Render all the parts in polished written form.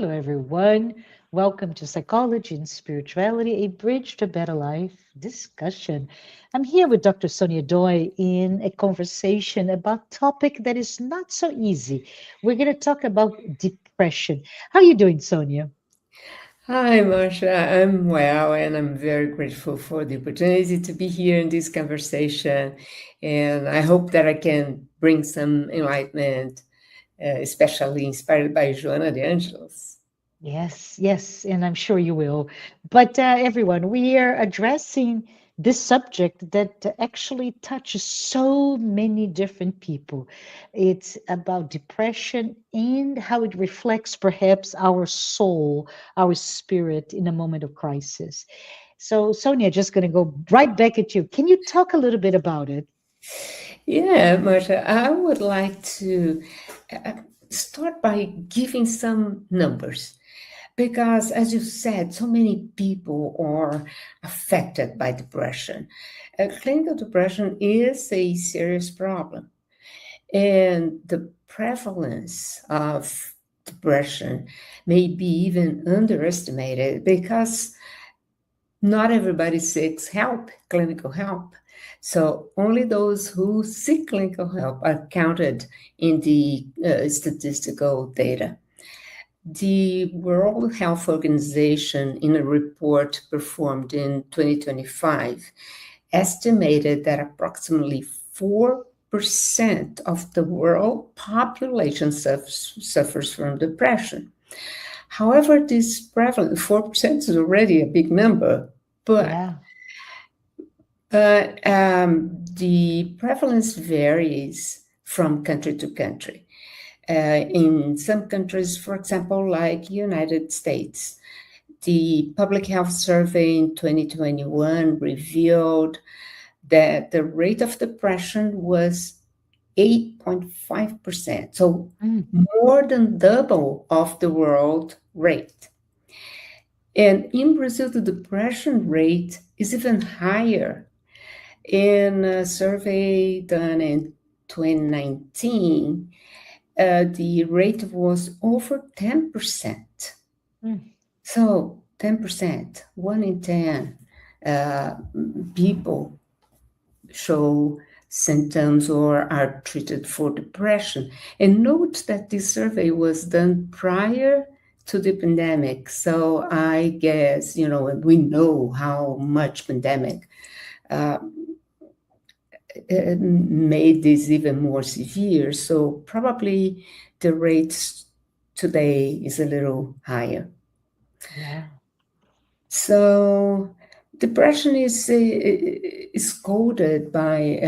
Hello, everyone. Welcome to Psychology and Spirituality, a bridge to better life discussion. I'm here with Dr. Sonia Doy in a conversation about topic that is not so easy. We're going to talk about depression. How are you doing, Sonia? Hi, Marcia. I'm well, and I'm very grateful for the opportunity to be here in this conversation. And I hope that I can bring some enlightenment, especially inspired by Joanna de Ângelis. Yes, yes, and I'm sure you will. But everyone, we are addressing this subject that actually touches so many different people. It's about depression and how it reflects perhaps our soul, our spirit in a moment of crisis. So, Sonia, just going to go right back at you. Can you talk a little bit about it? Yeah, Marcia, I would like to uh, start by giving some numbers. Because, as you said, so many people are affected by depression. Clinical depression is a serious problem. And the prevalence of depression may be even underestimated because not everybody seeks help, clinical help. So only those who seek clinical help are counted in the statistical data. The World Health Organization, in a report performed in 2025, estimated that approximately 4% of the world population suffers from depression. However, this prevalent 4% is already a big number, but Yeah. the prevalence varies from country to country. In some countries, for example, like United States, the Public Health Survey in 2021 revealed that the rate of depression was 8.5%, so Mm. more than double of the world rate. And in Brazil, the depression rate is even higher. In a survey done in 2019, the rate was over 10%. Mm. So 10%, 1 in 10 uh, people show symptoms or are treated for depression. And note that this survey was done prior to the pandemic. So I guess, we know how much pandemic uh, made this even more severe. So probably the rates today is a little higher. Yeah. So depression is coded by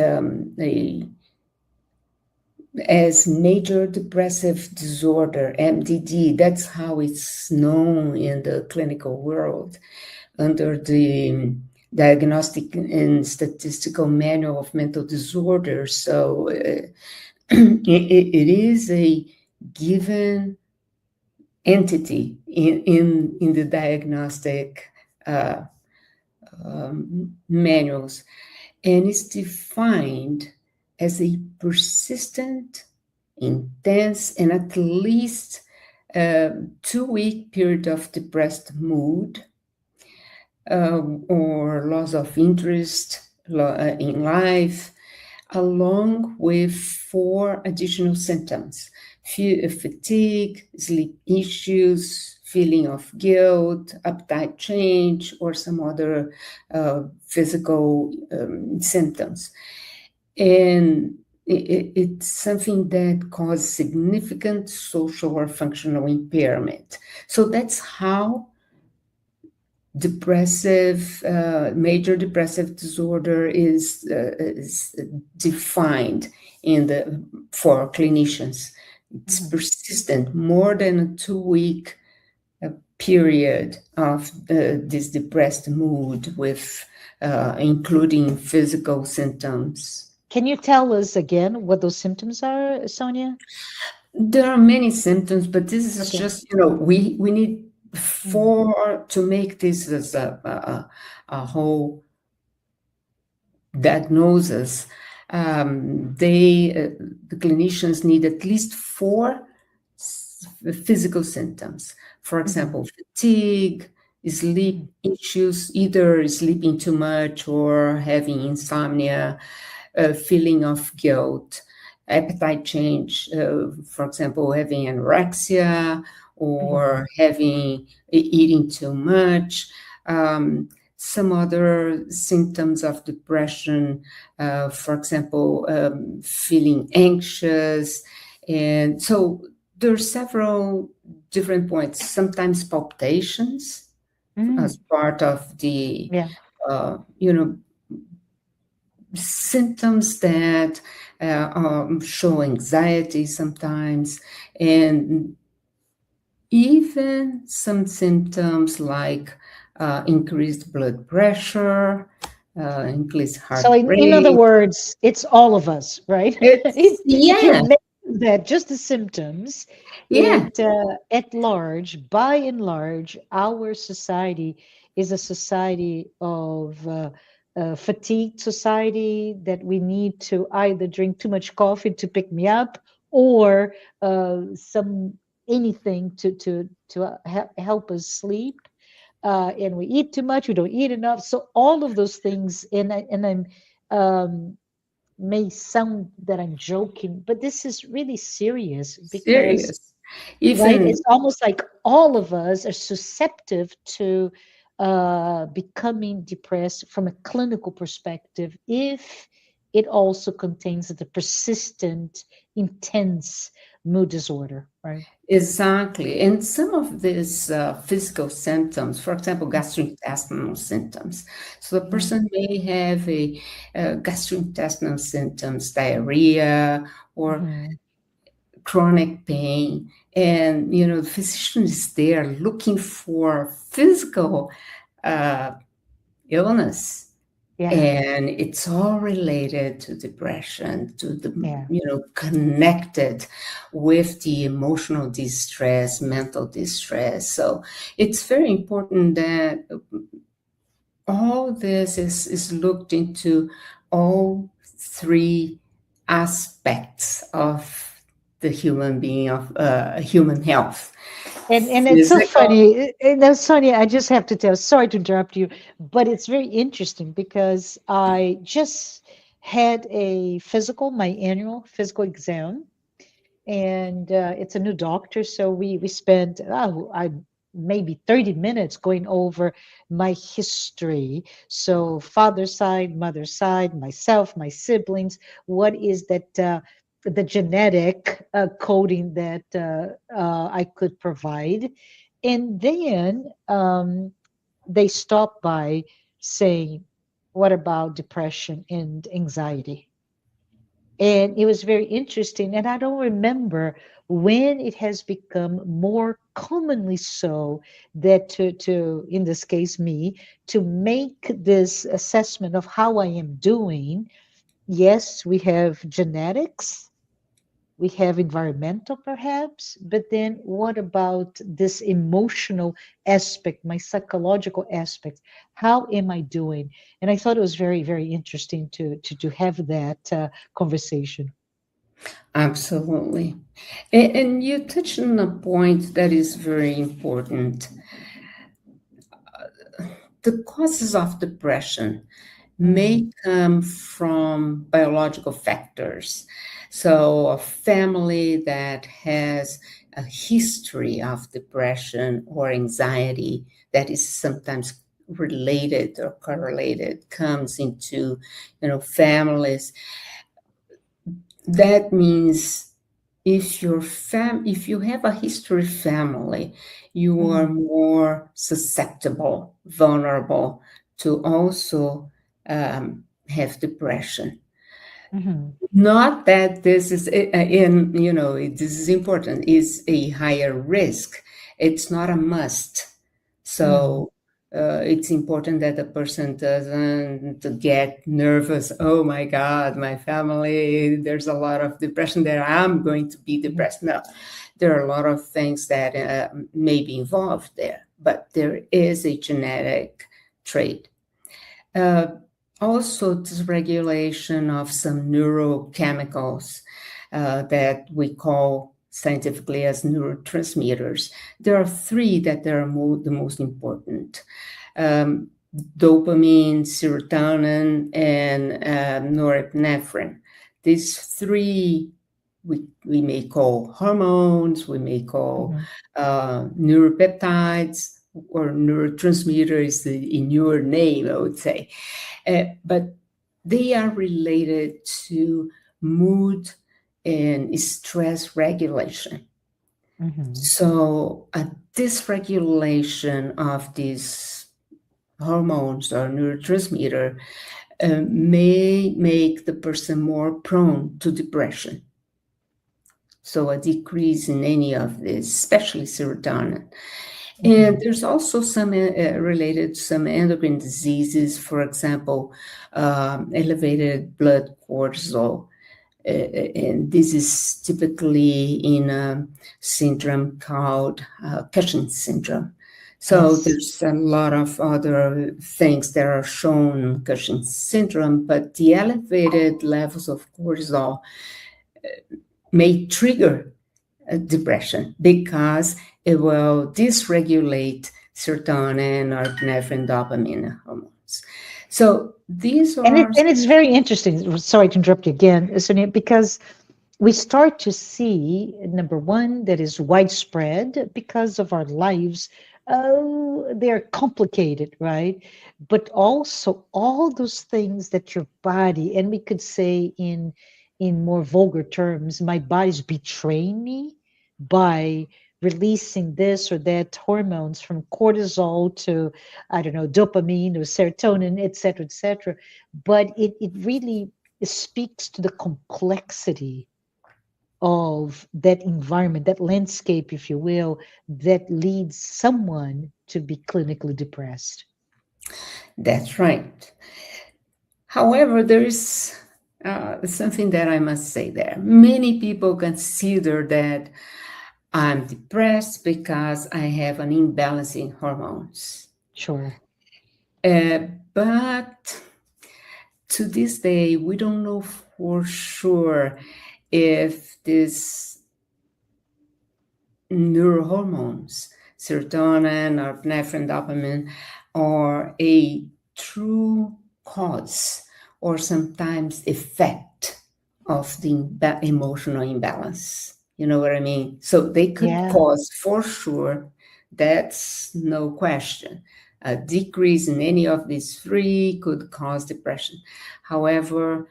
as major depressive disorder, MDD. That's how it's known in the clinical world under the Diagnostic and Statistical Manual of Mental Disorders. So it is a given entity in the diagnostic uh, manuals, and is defined as a persistent, intense, and at least 2 week period of depressed mood or loss of interest in life, along with 4 additional symptoms: fatigue, sleep issues, feeling of guilt, appetite change, or some other physical symptoms. And it's something that causes significant social or functional impairment. So that's how major depressive disorder is defined for clinicians. It's Mm. persistent, more than a 2 week period of this depressed mood, with including physical symptoms. Can you tell us again what those symptoms are, Sonia? There are many symptoms, but this is Okay. just, we need Mm. to make this as a whole diagnosis. The clinicians need at least 4 physical symptoms. For example, fatigue, sleep issues, either sleeping too much or having insomnia, feeling of guilt, appetite change, for example, having anorexia or eating too much. Some other symptoms of depression, for example, feeling anxious. And so there are several different points, sometimes palpitations as part of the, Yeah. symptoms that show anxiety sometimes, and even some symptoms like increased blood pressure, increased heart So in other rate. words, it's all of us, right? It's, If you yeah, mention that just the symptoms, yeah, at large, by and large, our society is a society of fatigued society, that we need to either drink too much coffee to pick me up, or some anything to help us sleep, and we eat too much, we don't eat enough. So all of those things, and I'm um, may sound that I'm joking, but this is really serious because, serious. right, Even it's almost like all of us are susceptible to becoming depressed from a clinical perspective if it also contains the persistent, intense mood disorder, right? exactly. And some of these physical symptoms, for example, gastrointestinal symptoms. So the Mhm. person may have a gastrointestinal symptoms, diarrhea or Mhm. chronic pain. And, the physician is there looking for physical uh, illness. Yeah, And it's all related to depression, to the, yeah. connected with the emotional distress, mental distress. So it's very important that all this is looked into, all three aspects of the human being, of human health. And it's so Physical. funny. Now, Sonia, I just have to tell, sorry to interrupt you, but it's very interesting because I just had a physical, my annual physical exam, and it's a new doctor. So we spent I maybe 30 minutes going over my history. So father side, mother side, myself, my siblings. What is that? The genetic coding that I could provide, and then they stopped by saying, "What about depression and anxiety?" And it was very interesting. And I don't remember when it has become more commonly so that in this case, me, to make this assessment of how I am doing. Yes, we have genetics, we have environmental perhaps, but then what about this emotional aspect, my psychological aspect? How am I doing? And I thought it was very, very interesting to have that conversation. Absolutely. And you touched on a point that is very important. The causes of depression Mm, may come from biological factors. So, a family that has a history of depression or anxiety that is sometimes related or correlated comes into, families. That means if you have a history family, you are mhm, more susceptible, vulnerable to also have depression. mhm, Not that this is this is important, is a higher risk. It's not a must. mhm, So it's important that the person doesn't get nervous. Oh my God, my family, there's a lot of depression there. I'm going to be mhm, depressed. No, there are a lot of things that may be involved there, but there is a genetic trait. Uh, Also, dysregulation of some neurochemicals that we call scientifically as neurotransmitters. There are three that are the most important. Dopamine, serotonin, and norepinephrine. These three we may call hormones, we may call neuropeptides, or neurotransmitter is the newer name, I would say. But they are related to mood and stress regulation. So a dysregulation of these hormones or neurotransmitter may make the person more prone to depression. So a decrease in any of this, especially serotonin. And there's also some related to some endocrine diseases, for example, elevated blood cortisol. And this is typically in a syndrome called Cushing's syndrome. So there's a lot of other things that are shown in Cushing's syndrome, but the elevated levels of cortisol may trigger depression because it will dysregulate serotonin, norepinephrine, dopamine hormones. So these are... And it's very interesting. Sorry to interrupt you again, Sonia, because we start to see, number one, that is widespread because of our lives. They're complicated, right? But also all those things that your body, and we could say in more vulgar terms, my body's betraying me by releasing this or that hormones, from cortisol to, I don't know, dopamine or serotonin, et cetera, but it really speaks to the complexity of that environment, that landscape, if you will, that leads someone to be clinically depressed. That's right. However, there is something that I must say there. Many people consider that I'm depressed because I have an imbalance in hormones. Sure. But to this day, we don't know for sure if these neurohormones, serotonin, norepinephrine, dopamine, are a true cause or sometimes effect of the emotional imbalance. You know what I mean? So they could cause, for sure, that's no question. A decrease in any of these three could cause depression. However,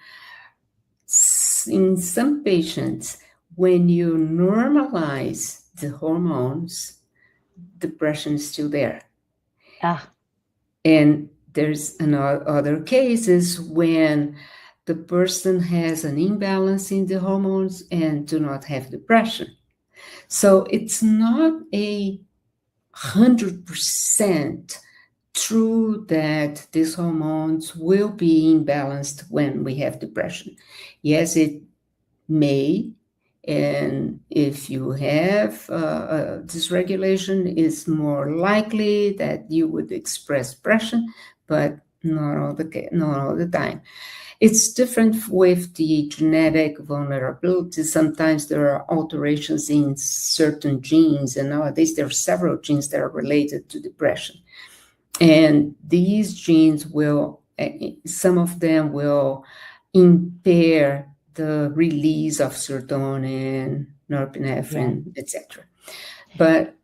in some patients, when you normalize the hormones, depression is still there. And there's other cases when the person has an imbalance in the hormones and do not have depression. So it's not 100% true that these hormones will be imbalanced when we have depression. Yes, it may. And if you have dysregulation, it's more likely that you would express depression, but not all the time. It's different with the genetic vulnerability. Sometimes there are alterations in certain genes, and nowadays there are several genes that are related to depression. And these genes will, some of them will impair the release of serotonin, norepinephrine, etc. But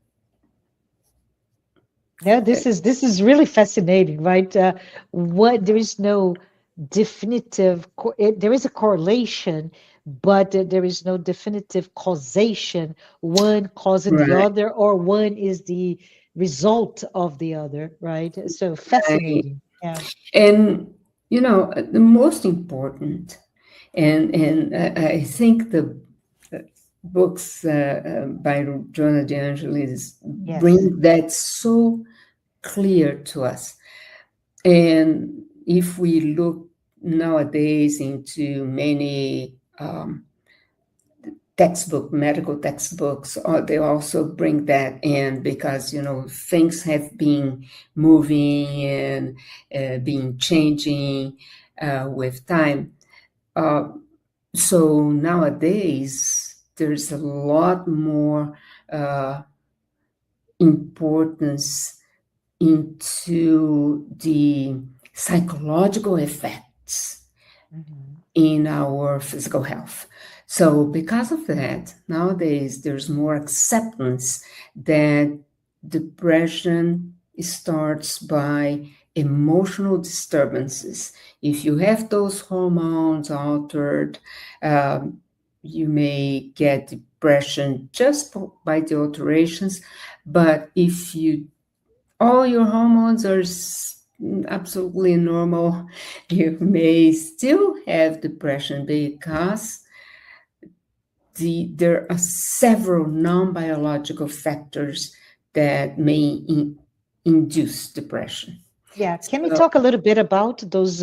yeah, this is really fascinating, right? There is no definitive, there is a correlation, but there is no definitive causation. One causing the other, or one is the result of the other, right? So fascinating. Yeah. And you know, the most important, and I think the books by Joanna de Ângelis bring that so clear to us. And if we look nowadays into many medical textbooks, they also bring that in because, you know, things have been moving and been changing with time. So nowadays, there's a lot more importance into the psychological effects Mhm. in our physical health. So, because of that, nowadays there's more acceptance that depression starts by emotional disturbances. If you have those hormones altered, um, you may get depression just by the alterations. But if you all your hormones are absolutely normal, you may still have depression because there are several non-biological factors that may induce depression. Yeah, can we So, talk a little bit about those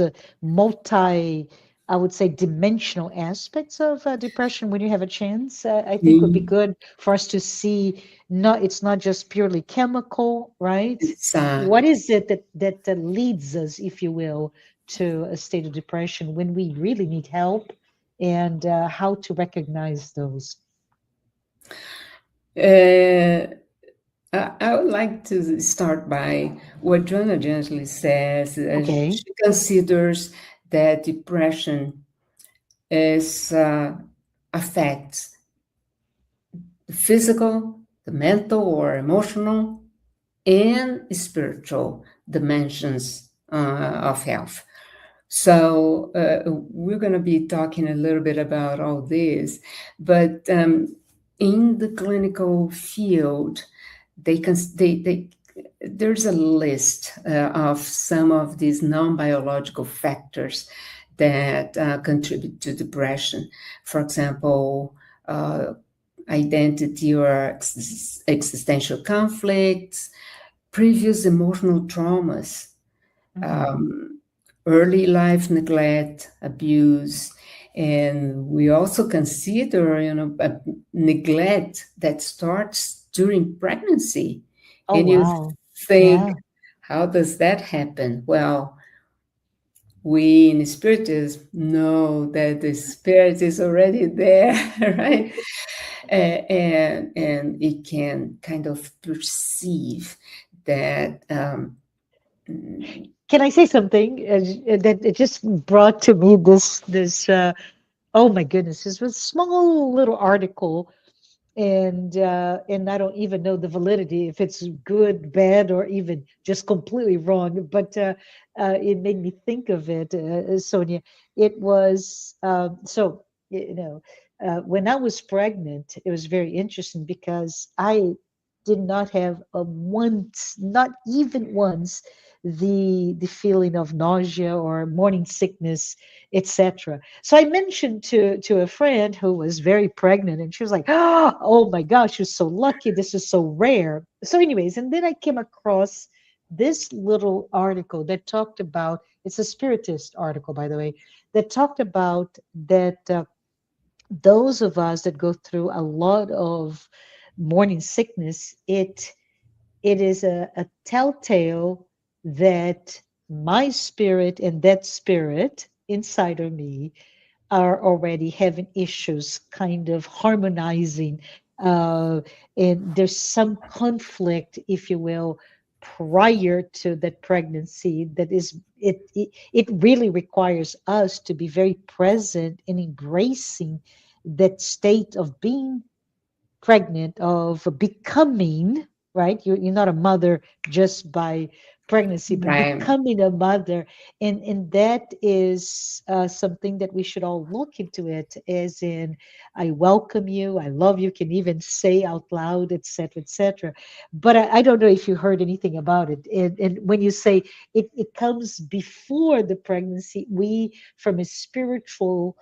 I would say, dimensional aspects of depression when you have a chance? I think would be mm, good for us to see. Not, it's not just purely chemical, right? it's What is it that leads us, if you will, to a state of depression when we really need help, and how to recognize those? uh, I would like to start by what Joanna de Ângelis says. Okay. She considers that depression is affects the physical, the mental or emotional, and spiritual dimensions of health. So we're going to be talking a little bit about all this, but in the clinical field, they there's a list of some of these non-biological factors that contribute to depression. For example, uh, identity or existential conflicts, previous emotional traumas, Hmm. um, early life neglect, abuse, and we also consider, a neglect that starts during pregnancy. Oh, And you wow. think, Yeah. how does that happen? Well, we in Spiritism know that the spirit is already there, right? And it can kind of perceive that. Can I say something that it just brought to me this oh my goodness, this was a small little article, and I don't even know the validity if it's good, bad, or even just completely wrong. But it made me think of it, Sonia. It was so when I was pregnant, it was very interesting because I did not have a once, not even once, the feeling of nausea or morning sickness, etc. So I mentioned to a friend who was very pregnant, and she was like, "Oh my gosh, you're so lucky. This is so rare." So, anyways, and then I came across this little article that talked about. It's a spiritist article, by the way, that talked about that those of us that go through a lot of morning sickness, it is a telltale that my spirit and that spirit inside of me are already having issues kind of harmonizing, uh, and there's some conflict, if you will, prior to that pregnancy. That is it really requires us to be very present in embracing that state of being pregnant, of becoming, right? You're not a mother just by pregnancy, but Right. becoming a mother. And that is something that we should all look into it, as in, I welcome you, I love you, can even say out loud, etc., etc. But I don't know if you heard anything about it. And when you say it comes before the pregnancy, we, from a spiritual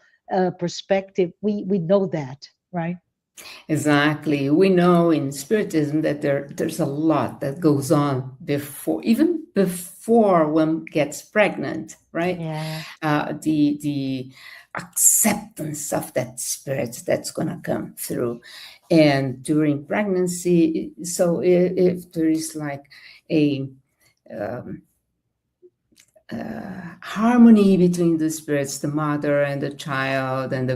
perspective, we know that, right? Exactly. We know in Spiritism that there's a lot that goes on before, even before one gets pregnant, right? Yeah. The acceptance of that spirit that's gonna come through, and during pregnancy. So if there is like a um, harmony between the spirits, the mother and the child, and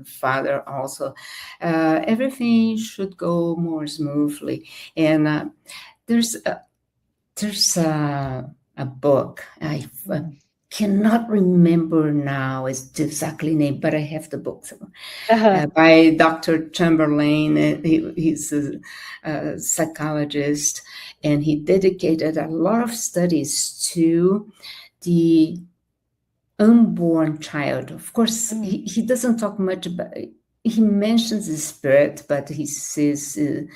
the father also. Everything should go more smoothly. And there's a book. I cannot remember now its exactly name, but I have the book by Dr. Chamberlain. He's a psychologist, and he dedicated a lot of studies to the unborn child. Of course, he doesn't talk much about it. He mentions the spirit, but he says in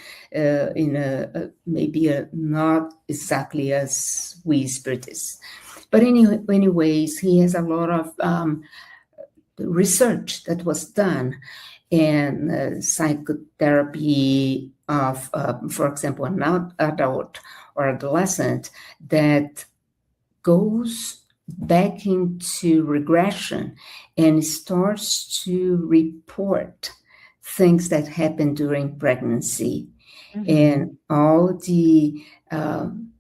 not exactly as we spiritists. But anyways, he has a lot of research that was done, and psychotherapy of, for example, an adult or adolescent that goes back into regression and starts to report things that happened during pregnancy and all the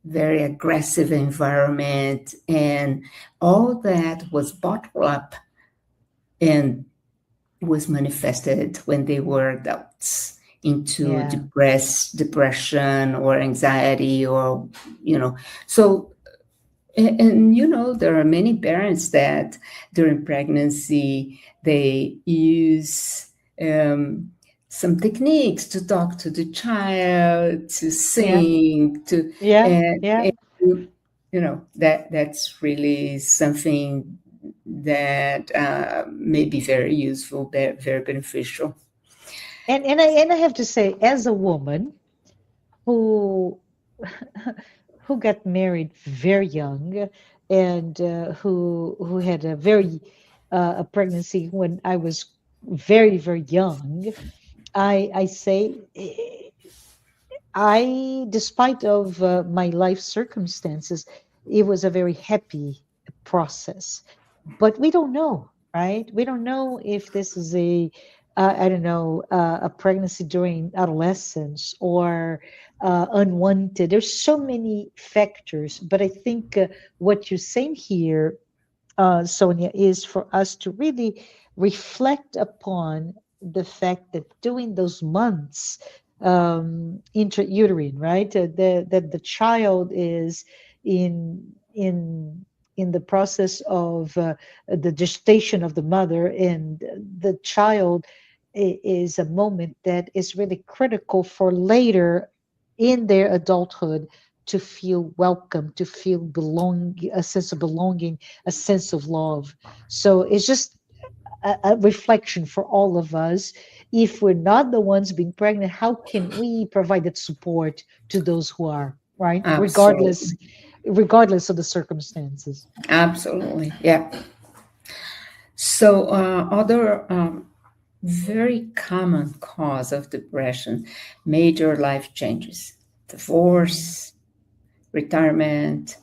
very aggressive environment, and all that was bottled up and was manifested when they were adults into depression or anxiety, or so. And there are many parents that during pregnancy they use some techniques to talk to the child, to sing, that's really something that may be very useful, very beneficial. And I have to say, as a woman who who got married very young, and who had a pregnancy when I was very, very young, I say, despite of my life circumstances, it was a very happy process. But we don't know, right? We don't know if this is I don't know, a pregnancy during adolescence, or unwanted. There's so many factors, but I think what you're saying here, Sonia, is for us to really reflect upon the fact that during those months, intrauterine, right, that the child is in the process of the gestation of the mother, and the child is a moment that is really critical for later in their adulthood to feel welcome, to feel a sense of belonging, a sense of love. So it's just a reflection for all of us. If we're not the ones being pregnant, how can we provide that support to those who are, right? Absolutely. Regardless of the circumstances. Absolutely, yeah. So other very common cause of depression, major life changes, divorce, retirement,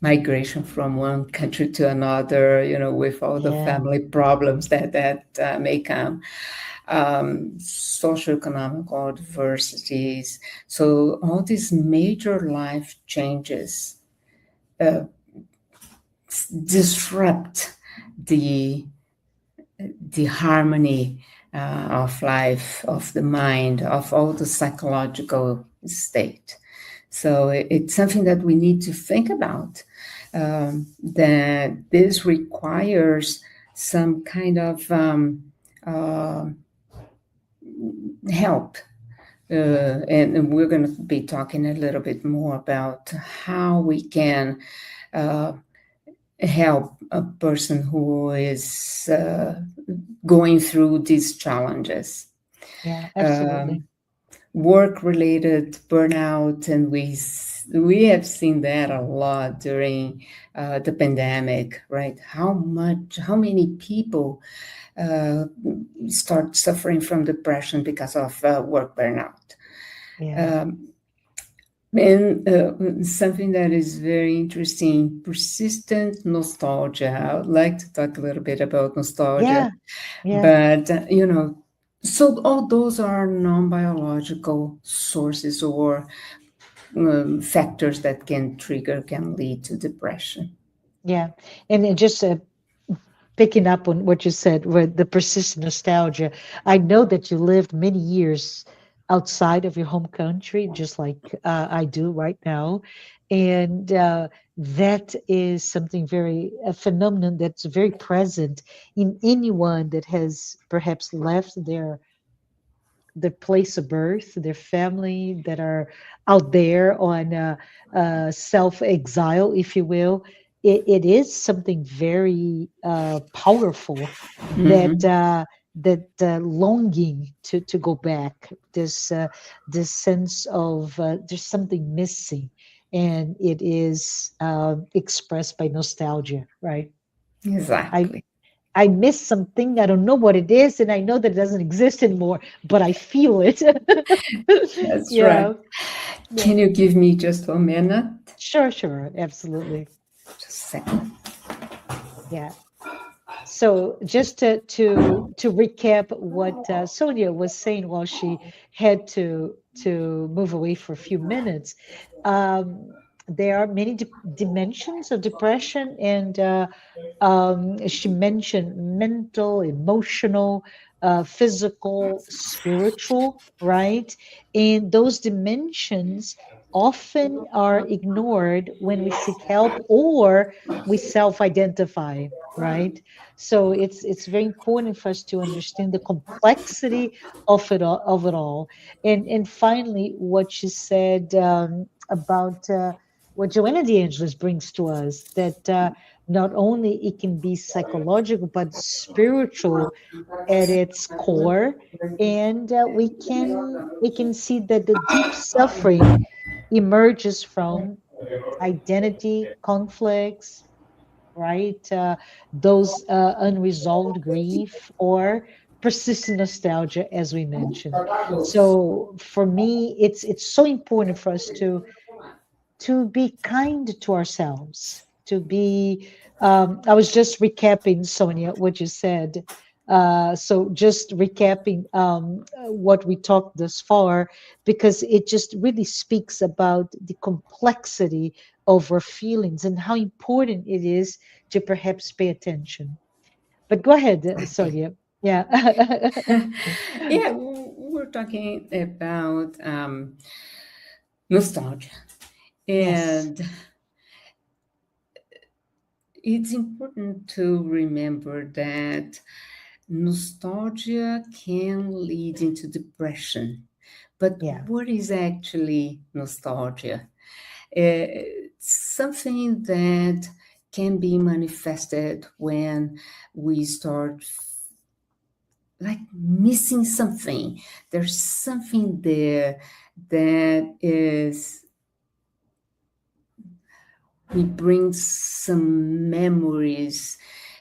migration from one country to another, with all the family problems that may come, socioeconomic adversities. So all these major life changes disrupt the harmony of life, of the mind, of all the psychological state. So it's something that we need to think about, that this requires some kind of help. And we're going to be talking a little bit more about how we can help a person who is going through these challenges. Yeah, absolutely. Work-related burnout, and we have seen that a lot during the pandemic, right? How many people start suffering from depression because of work burnout? And something that is very interesting, persistent nostalgia. I would like to talk a little bit about nostalgia. But, so all those are non-biological sources or factors that can lead to depression. Yeah. And just picking up on what you said with the persistent nostalgia. I know that you lived many years outside of your home country, just like I do right now. And that is something a phenomenon that's very present in anyone that has perhaps left their place of birth, their family that are out there on self exile, if you will. It is something very powerful that Mhm. longing to go back. This sense of there's something missing, and it is expressed by nostalgia, right? I Exactly. I miss something. I don't know what it is, and I know that it doesn't exist anymore, but I feel it. That's right. Yeah, yeah. Can you give me just 1 minute? Sure, sure, absolutely. Just a second. Yeah. So just to recap what Sonia was saying while she had to move away for a few minutes, there are many dimensions of depression, and she mentioned mental, emotional, physical, spiritual, right? And those dimensions often are ignored when we seek help or we self-identify, right? So it's very important for us to understand the complexity of it all. And finally, what she said about what Joanna de Ângelis brings to us, that not only it can be psychological but spiritual at its core, and we can see that the deep suffering emerges from identity conflicts, right? Those unresolved grief or persistent nostalgia, as we mentioned. So for me, it's so important for us to be kind to ourselves, to be, I was just recapping, Sonia, what you said. So just recapping what we talked thus far, because it just really speaks about the complexity of our feelings and how important it is to perhaps pay attention. But go ahead, Sonia. Yeah. Yeah, we're talking about nostalgia. Yes. And it's important to remember that nostalgia can lead into depression. But Yeah. what is actually nostalgia? It's something that can be manifested when we start like missing something. There's something there that is, we bring some memories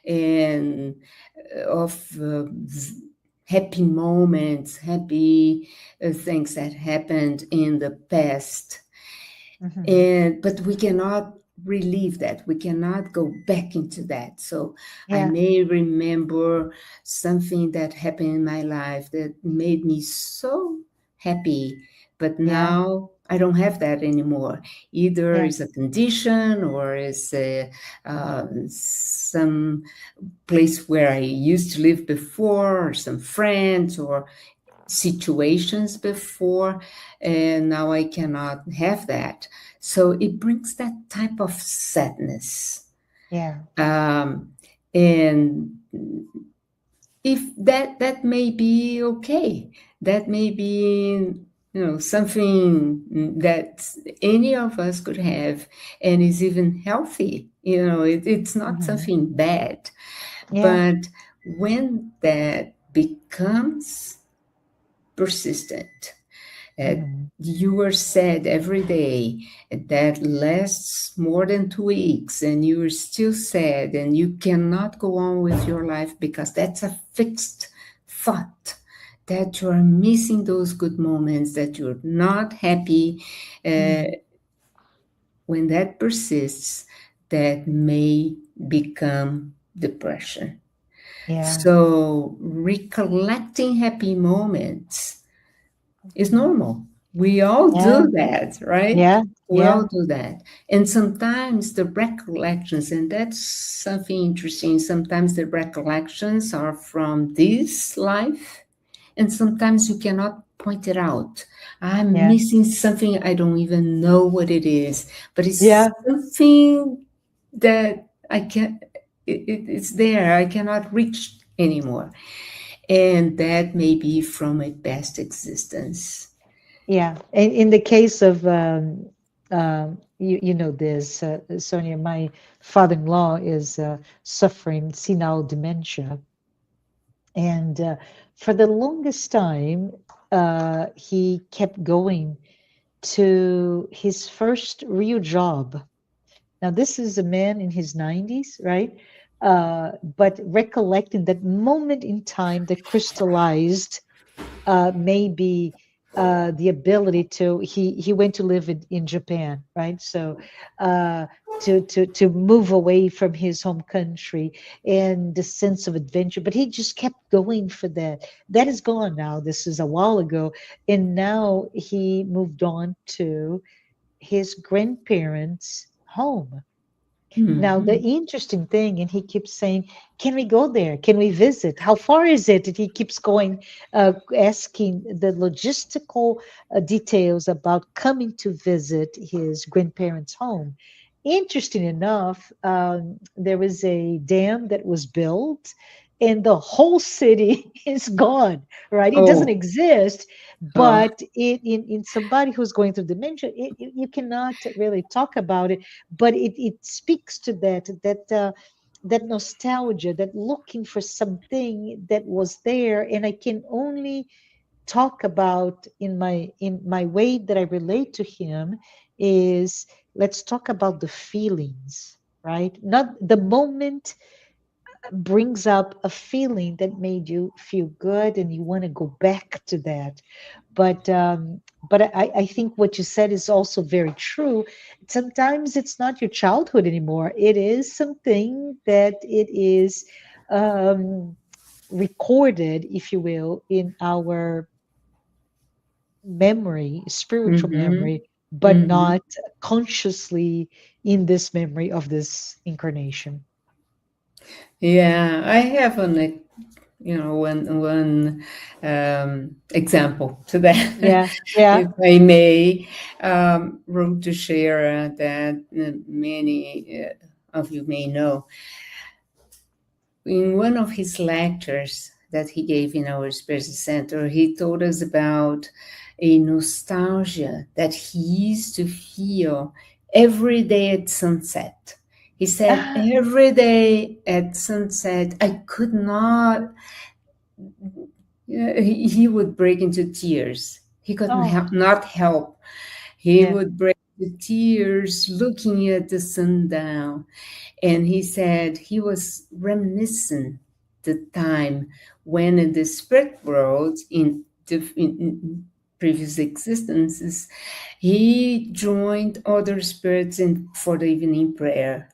and of happy moments, happy things that happened in the past. Hmm. And but we cannot relieve that, we cannot go back into that. So I Yeah. may remember something that happened in my life that made me so happy, but Yeah. now I don't have that anymore. Either Yeah. it's a condition or it's some place where I used to live before, or some friends, or situations before, and now I cannot have that. So it brings that type of sadness. Yeah. Um, and if that may be okay, that may be, something that any of us could have, and is even healthy. It's not Hmm. something bad. Yeah. But when that becomes persistent, uh, Hmm. you are sad every day, that lasts more than 2 weeks, and you are still sad, and you cannot go on with your life because that's a fixed thought, that you are missing those good moments, that you're not happy. uh, Hmm. when that persists, that may become depression. Yeah. So recollecting happy moments is normal. We all Yeah, do that, right? yeah, We yeah, all do that. And sometimes the recollections, and that's something interesting, sometimes the recollections are from this life, and sometimes you cannot point it out. I'm yeah, missing something, I don't even know what it is, but it's yeah, something that I can't, it's there, I cannot reach anymore. And that may be from a past existence. yeah. In the case of you know this, Sonia, my father-in-law is suffering senile dementia, and for the longest time, he kept going to his first real job. Now, this is a man in his 90s, right? But recollecting that moment in time that crystallized maybe the ability to he went to live in Japan, right? So uh, to move away from his home country and the sense of adventure, but he just kept going for that. That is gone now. This is a while ago, and now he moved on to his grandparents' home. Now, the Mhm. interesting thing, and he keeps saying, can we go there? Can we visit? How far is it? And he keeps going, asking the logistical details about coming to visit his grandparents' home. Interesting enough, there was a dam that was built, and the whole city is gone, right? It doesn't Oh, exist, oh, but in somebody who's going through dementia, you cannot really talk about it, but it speaks to that nostalgia, that looking for something that was there, and I can only talk about in my way that I relate to him is, let's talk about the feelings, right? Not the moment brings up a feeling that made you feel good and you want to go back to that. But I think what you said is also very true. Sometimes it's not your childhood anymore. It is something that it is um, recorded, if you will, in our memory, spiritual mhm, memory, but mhm. not consciously in this memory of this incarnation. Yeah, I have one example to that, Yeah, yeah. if I may, room to share that many of you may know. In one of his lectures that he gave in our Spiritist Center, he told us about a nostalgia that he used to feel every day at sunset. He said, Ah, every day at sunset, I could not, he would break into tears. He could oh, not help. He yeah. would break into tears looking at the sundown. And he said he was reminiscing the time when in the spirit world, in previous existences, he joined other spirits for the evening prayer,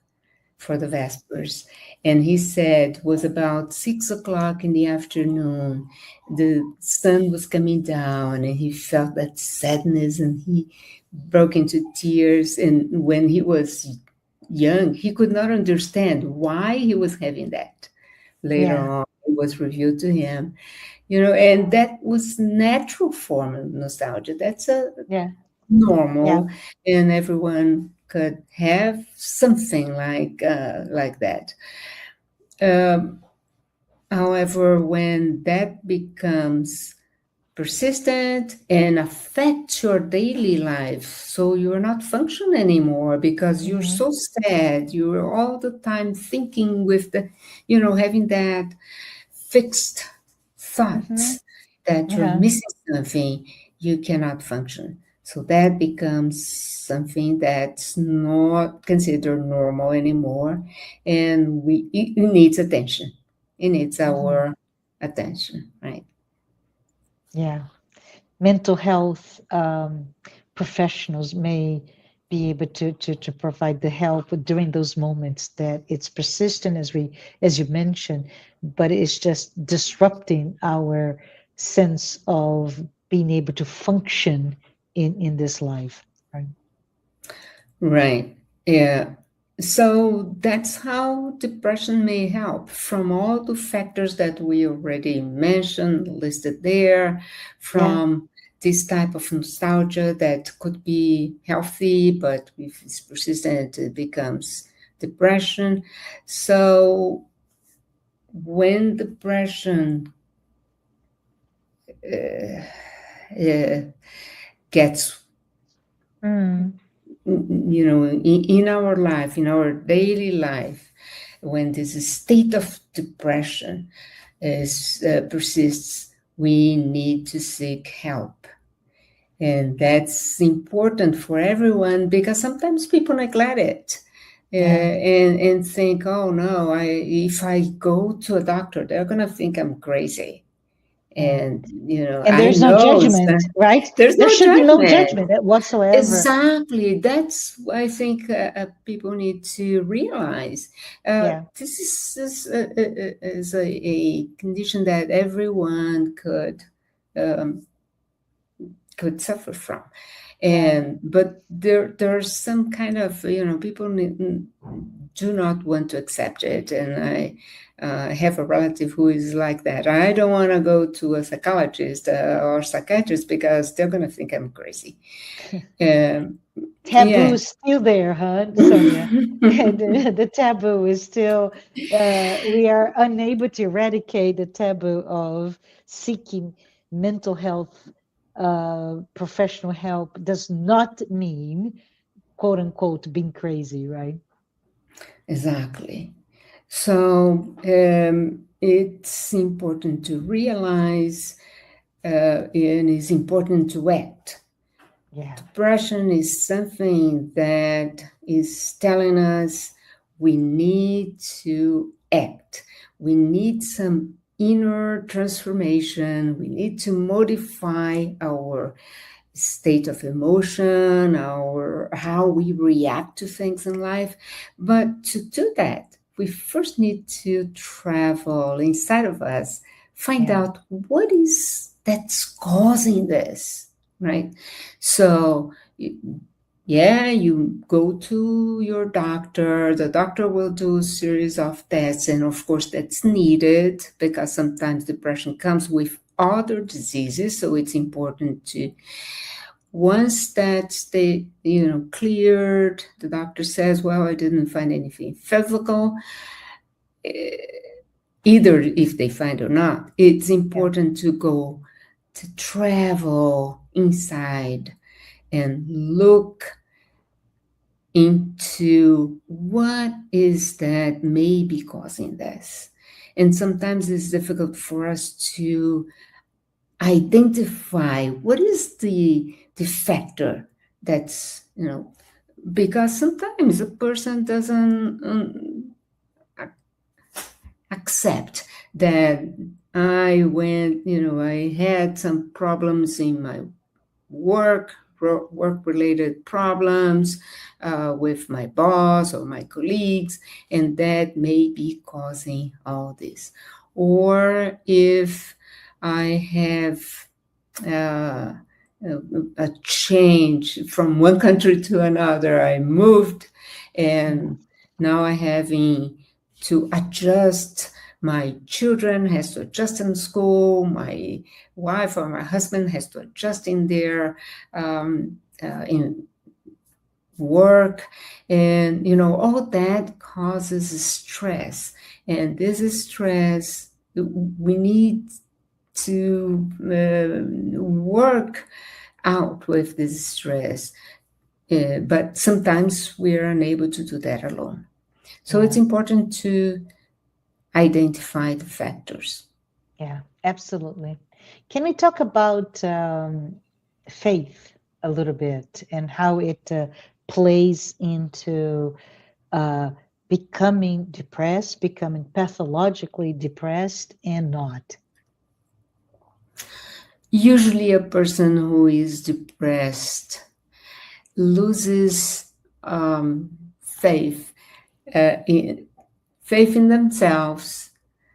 for the Vespers. And he said it was about 6 o'clock in the afternoon. The sun was coming down, and he felt that sadness, and he broke into tears. And when he was young, he could not understand why he was having that. Later Yeah, on, it was revealed to him, and that was natural form of nostalgia. That's a yeah, yeah. normal, and everyone could have something like that. Um, However, when that becomes persistent and affects your daily life, so you're not functioning anymore because you're Hmm. so sad, you're all the time thinking with having that fixed Hmm. thoughts that you're Yeah. missing something, you cannot function. So that becomes something that's not considered normal anymore, and it needs attention. It needs Hmm. our attention, right? Yeah. Mental health professionals may be able to provide the help during those moments that it's persistent, as you mentioned, but it's just disrupting our sense of being able to function in this life. Right. Right. Yeah. So that's how depression may help from all the factors that we already mentioned, listed there, Yeah. from this type of nostalgia that could be healthy, but if it's persistent, it becomes depression. So when depression uh, gets, Mm. in our life, in our daily life, when this state of depression persists, we need to seek help. And that's important for everyone because sometimes people neglect it. Yeah. And think, oh no, if I go to a doctor, they're gonna think I'm crazy. Yeah. And And I there's no know judgment, right? there's There no should be no judgment. judgment whatsoever. Exactly. That's what I think people need to realize. Yeah. This is a condition that everyone um, could suffer from, Yeah. and but there's some kind of people do not want to accept it, and I have a relative who is like that. I don't want to go to a psychologist or psychiatrist because they're going to think I'm crazy. um, Taboo yeah. is still there, huh, Sonia? The taboo is still, we are unable to eradicate the taboo of seeking mental health, professional help does not mean, quote unquote, being crazy, right? Exactly. So it's important to realize, and it's important to act. Yeah. Depression is something that is telling us we need to act. We need some inner transformation. We need to modify our state of emotion, our how we react to things in life. But to do that, we first need to travel inside of us, find Yeah. out what is that's causing this, right? So yeah, you go to your doctor. The doctor will do a series of tests, and of course, that's needed because sometimes depression comes with other diseases. So it's important to, once that's cleared, the doctor says, "Well, I didn't find anything physical." Either if they find or not, it's Yeah. important to go to travel inside and look into what is that may be causing this. And sometimes it's difficult for us to identify what is the factor that's, because sometimes a person doesn't accept that I had some problems in my work related problems with my boss or my colleagues, and that may be causing all this. Or if I have uh, a change from one country to another, I moved, Mm. and now I having to adjust. My children has to adjust in school. My wife or my husband has to adjust in their in work, and all that causes stress. And this is stress. We need to work out with this stress, but sometimes we are unable to do that alone. So it's Yeah. important to identify the factors. Yeah. Absolutely. Can we talk about faith a little bit and how it plays into uh, becoming depressed, becoming pathologically depressed, and not? Usually, a person who is depressed loses faith, in themselves,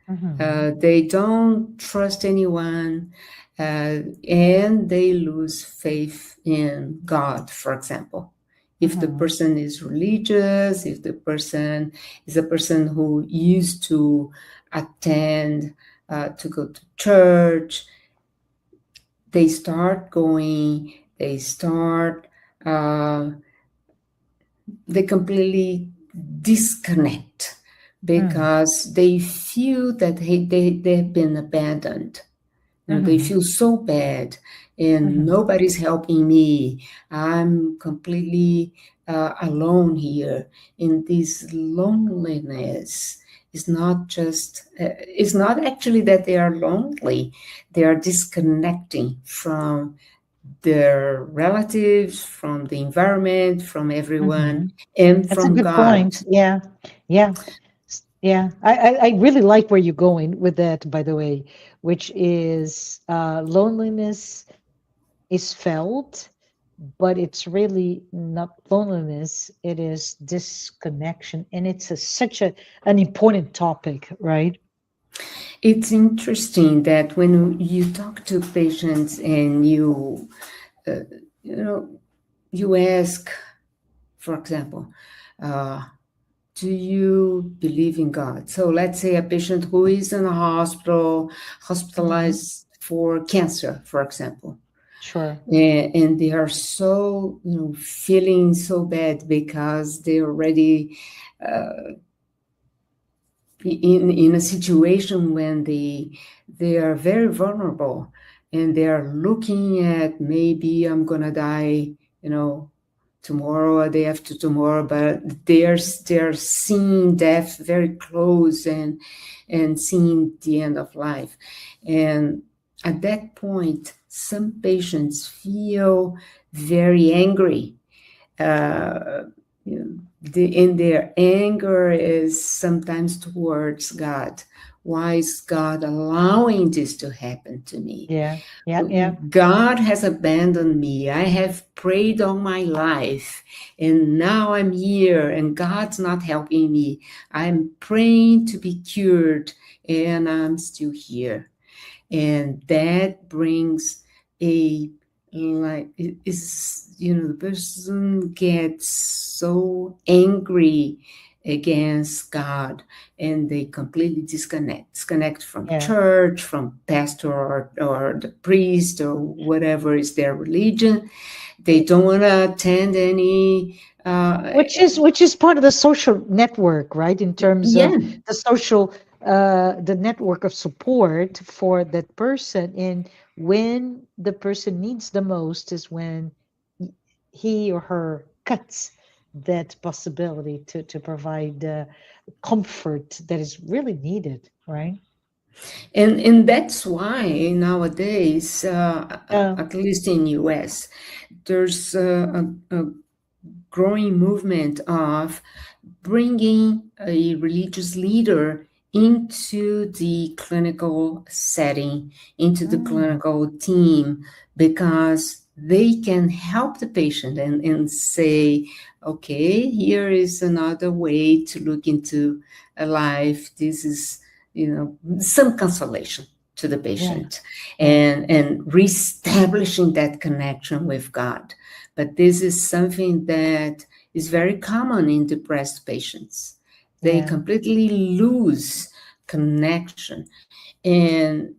They don't trust anyone, and they lose faith in God, for example. If the person is religious, if the person is a person who used to attend, to go to church, they start going, they completely disconnect because they feel that they've been abandoned. They feel so bad and nobody's helping me. I'm completely alone here. And this loneliness is not just, it's not actually that they are lonely. They are disconnecting from their relatives, from the environment, from everyone, and That's a from good God. point. Yeah. Yeah. Yeah. I really like where you're going with that, by the way, which is loneliness is felt, but it's really not loneliness. It is disconnection. And it's such an important topic, right? It's interesting that when you talk to patients and uh, you know, you ask, for example, do you believe in God? So let's say a patient who is in a hospital, Mhm. hospitalized for cancer, for example, Sure. and they are so, feeling so bad because they already in a situation when they are very vulnerable and they are looking at maybe I'm gonna die, tomorrow or day after tomorrow, but they're seeing death very close and seeing the end of life. And at that point, some patients feel very angry. uh, in their anger is sometimes towards God. Why is God allowing this to happen to me? Yeah. Yeah. Yeah. God has abandoned me. I have prayed all my life, and now I'm here, and God's not helping me. I'm praying to be cured, and I'm still here. And that brings a like it is, the person gets so angry against God, and they completely disconnect from Yeah. church, from pastor, or the priest, or whatever is their religion. They don't want to attend any Which is part of the social network, right? In terms of yeah. the social, the network of support for that person. And when the person needs the most is when he or her cuts that possibility to provide comfort that is really needed, right? And that's why nowadays, Uh, at least in US, there's a growing movement of bringing a religious leader into the clinical setting, into the mm, clinical team, because they can help the patient and say, okay, here is another way to look into a life. This is, some consolation to the yeah, patient, yeah, and reestablishing that connection with God. But this is something that is very common in depressed patients. They yeah. completely lose connection, and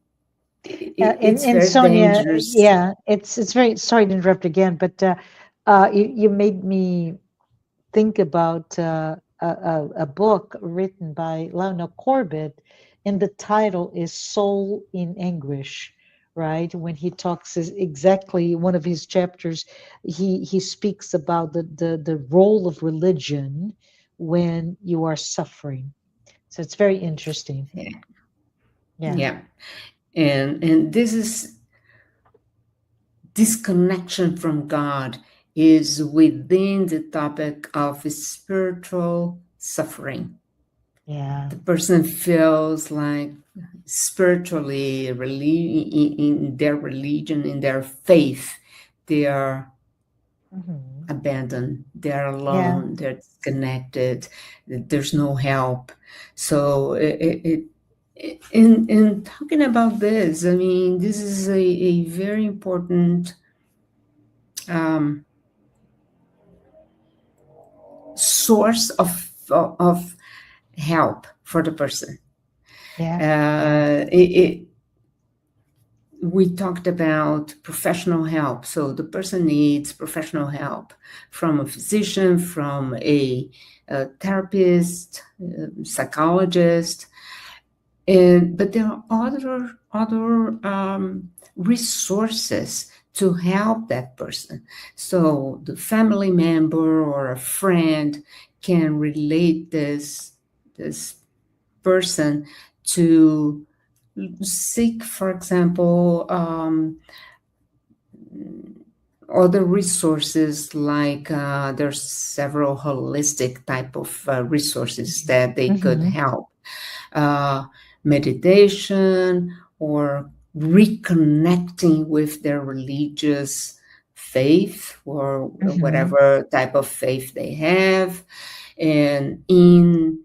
And it's very Sonia, dangerous. yeah, it's very sorry to interrupt again, but you made me think about a book written by Lionel Corbett, and the title is Soul in Anguish, right? When he talks is exactly one of his chapters, he speaks about the role of religion when you are suffering. So it's very interesting. Yeah, Yeah. yeah. And this is disconnection from God is within the topic of spiritual suffering. Yeah. The person feels like spiritually, in their religion, in their faith, they are Hmm. abandoned, they're Yeah. alone, they're disconnected, there's no help. So in talking about this, I mean, this is a very important um, source of help for the person. Yeah. We talked about professional help. So the person needs professional help from a physician, from a therapist, psychologist, but there are other resources to help that person. So the family member or a friend can relate this person to seek, for example, other resources, like there's several holistic type of resources that they could Mm-hmm. help. Meditation, or reconnecting with their religious faith, or Mm-hmm. whatever type of faith they have. And in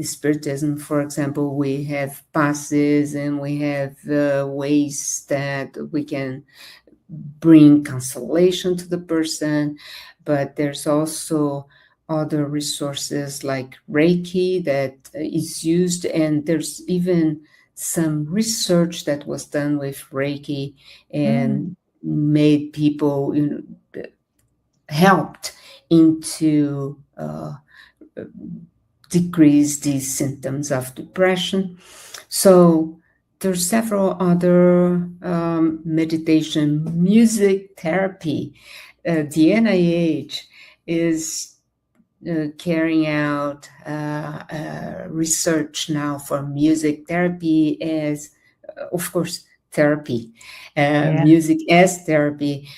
Spiritism, for example, we have passes, and we have ways that we can bring consolation to the person, but there's also other resources like Reiki that is used, and there's even some research that was done with Reiki and made people, helped into decrease these symptoms of depression. So there's several other meditation, music therapy. The NIH is carrying out research now for music therapy as, of course, therapy, Yeah. music as therapy,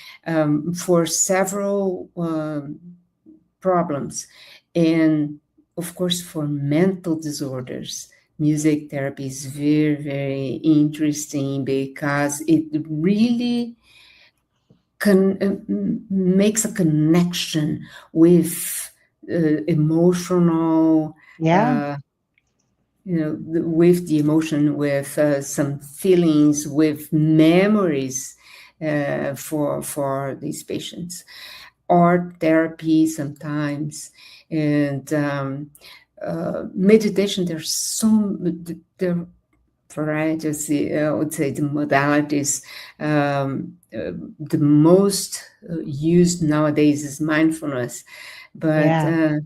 for several problems. And of course, for mental disorders, music therapy is very, very interesting, because it really makes a connection with emotional, Yeah. uh, with the emotion, with some feelings, with memories for these patients. Art therapy sometimes, and meditation. There varieties, I would say, the modalities. The most used nowadays is mindfulness, but Yeah.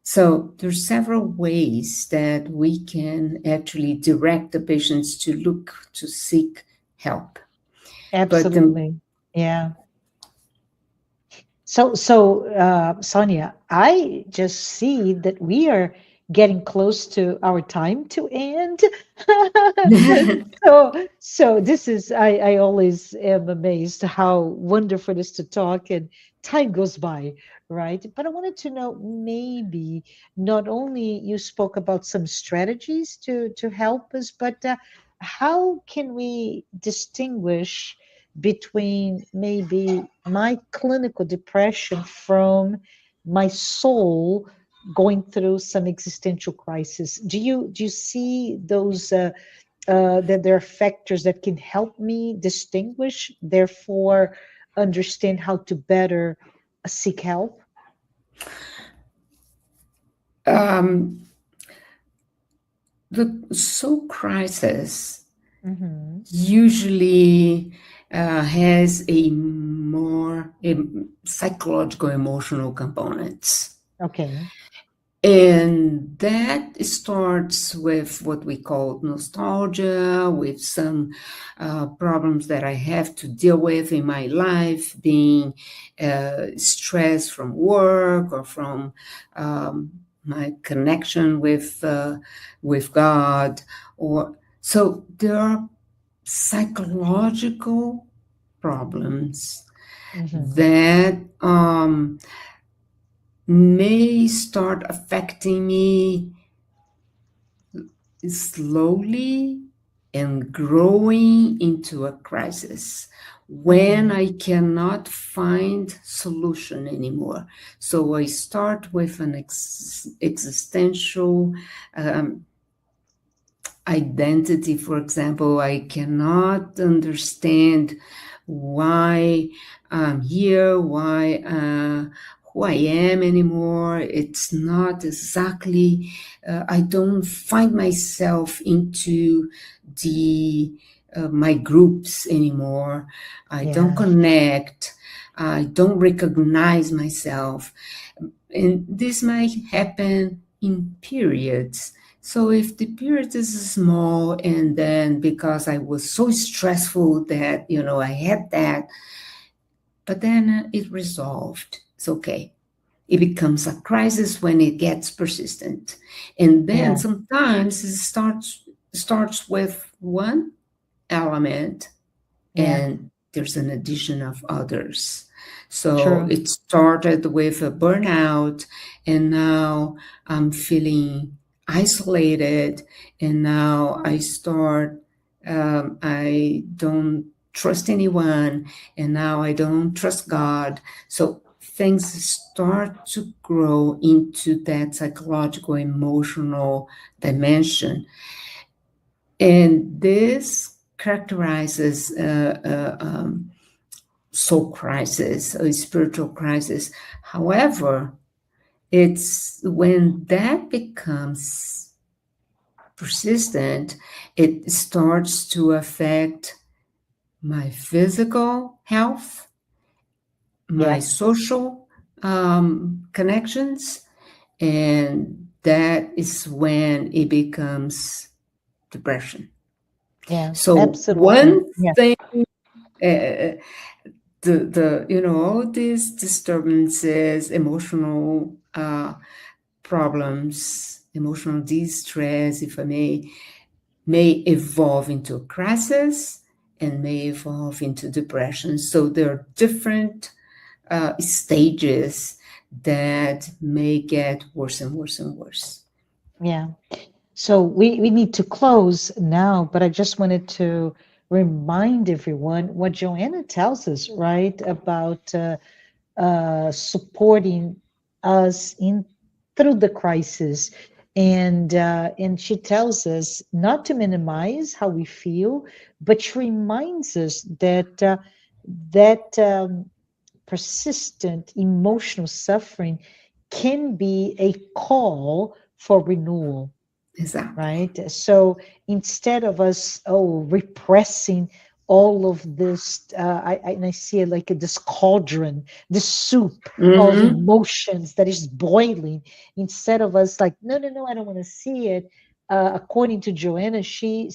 so there's several ways that we can actually direct the patients to look to seek help. But Absolutely. Yeah. So, Sonia, I just see that we are getting close to our time to end. So this is, I always am amazed how wonderful it is to talk, and time goes by, right? But I wanted to know, maybe not only you spoke about some strategies to help us, but how can we distinguish between maybe my clinical depression from my soul going through some existential crisis? Do you see those that there are factors that can help me distinguish, therefore understand how to better seek help? um, the soul crisis Mm-hmm. usually has a psychological, emotional components. Okay. And that starts with what we call nostalgia, with some problems that I have to deal with in my life, being stress from work, or from my connection with God. Or so there are psychological problems Mm-hmm. that may start affecting me slowly and growing into a crisis when Mm-hmm. I cannot find solution anymore. So I start with an existential um, identity. For example, I cannot understand why I'm here, why who I am anymore. It's not exactly, I don't find myself into the my groups anymore. I don't Yeah. connect. I don't recognize myself. And this might happen in periods. So if the period is small, and then because I was so stressful that, I had that, but then it resolved. It's okay. It becomes a crisis when it gets persistent. And then Yeah. sometimes it starts with one element, Yeah. and there's an addition of others. So True. it started with a burnout, and now I'm feeling isolated, and now I don't trust anyone, and now I don't trust God. So things start to grow into that psychological, emotional dimension. And this characterizes soul crisis, a spiritual crisis. However, it's when that becomes persistent, it starts to affect my physical health, my Yeah. social connections, and that is when it becomes depression. Yeah. So Absolutely. one Yeah. thing, uh, all these disturbances, emotional problems, emotional distress, if I may evolve into a crisis and may evolve into depression. So there are different stages that may get worse and worse and worse. Yeah. So we need to close now, but I just wanted to remind everyone what Joanna tells us, right, about supporting us in through the crisis, and she tells us not to minimize how we feel, but she reminds us that that persistent emotional suffering can be a call for renewal, Exactly. right? So instead of us, repressing all of this, and I see it like this cauldron, this soup of Mm-hmm. emotions that is boiling. Instead of us like, no, no, no, I don't want to see it. According to Joanna, she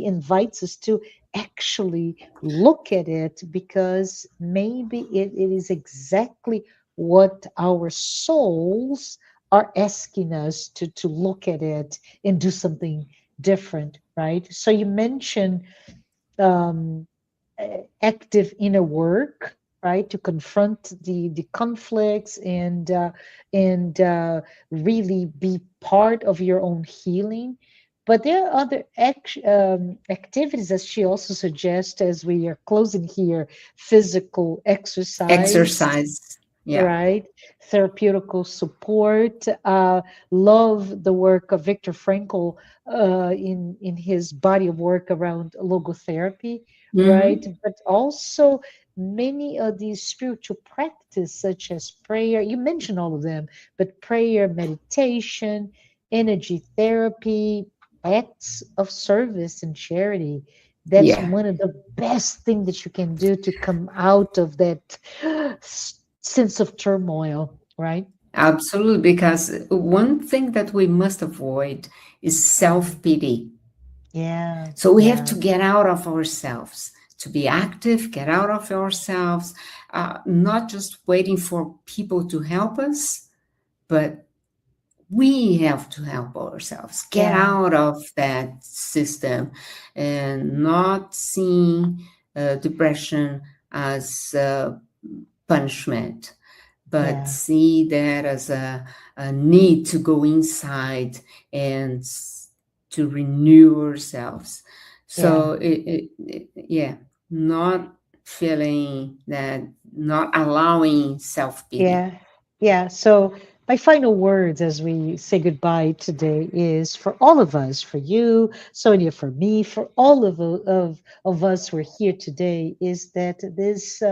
invites us to actually look at it, because maybe it is exactly what our souls are asking us to look at it and do something different, right? So you mentioned um, active inner work, right, to confront the conflicts and really be part of your own healing. But there are other activities that she also suggests as we are closing here: physical exercise, Exercise. Yeah. right? Therapeutical support. Love the work of Viktor Frankl in his body of work around logotherapy, right? Mm-hmm. But also many of these spiritual practices, such as prayer. You mentioned all of them, but prayer, meditation, energy therapy, acts of service and charity. That's Yeah. one of the best things that you can do to come out of that sense of turmoil, right? Absolutely, because one thing that we must avoid is self pity. Yeah, So we have yeah, to get out of ourselves, to be active, get out of ourselves, not just waiting for people to help us, but we have to help ourselves, get yeah, out of that system, and not seeing depression as punishment, but yeah, see that as a need to go inside and to renew ourselves. yeah, So, yeah, not feeling that, not allowing self pity. yeah, yeah. So my final words as we say goodbye today is for all of us, for you, Sonia, for me, for all of us who are here today, is that this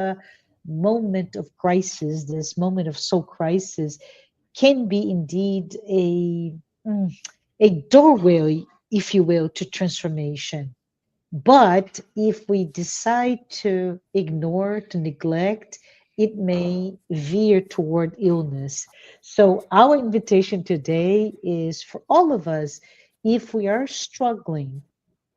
moment of crisis, this moment of soul crisis, can be indeed mm, a doorway, if you will, to transformation. But if we decide to ignore, to neglect, it may veer toward illness. So, our invitation today is for all of us, if we are struggling,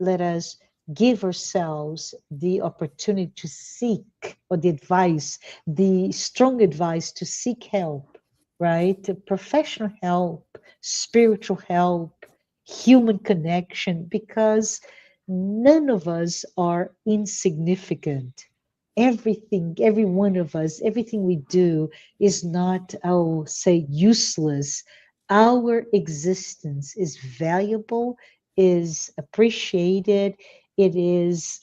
let us give ourselves the opportunity to seek, or the advice, the strong advice to seek help, right? Professional help, spiritual help, human connection, because none of us are insignificant. Everything, every one of us, everything we do is not, I'll say, useless. Our existence is valuable, is appreciated. It is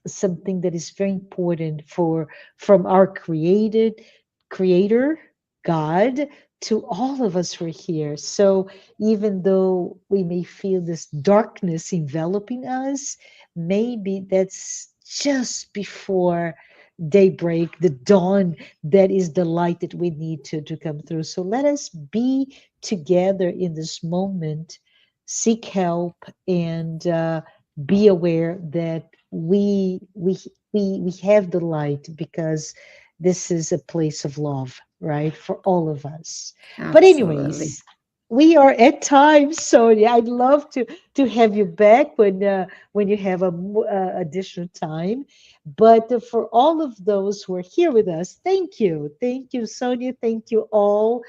something that is very important for from our creator, God, to all of us who are here. So even though we may feel this darkness enveloping us, maybe that's just before daybreak, the dawn, that is the light that we need to come through. So let us be together in this moment, seek help, and be aware that we have the light, because this is a place of love, right, for all of us. But Absolutely. anyways, we are at time, Sonia. I'd love to have you back when you have additional time. But for all of those who are here with us, thank you, Sonia. Thank you all.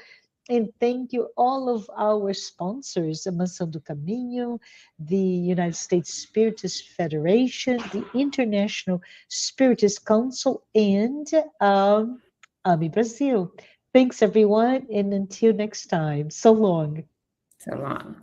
And thank you all of our sponsors, a Mansão do Caminho, the United States Spiritist Federation, the International Spiritist Council, and AMI Brazil. Thanks, everyone, and until next time. So long. So long.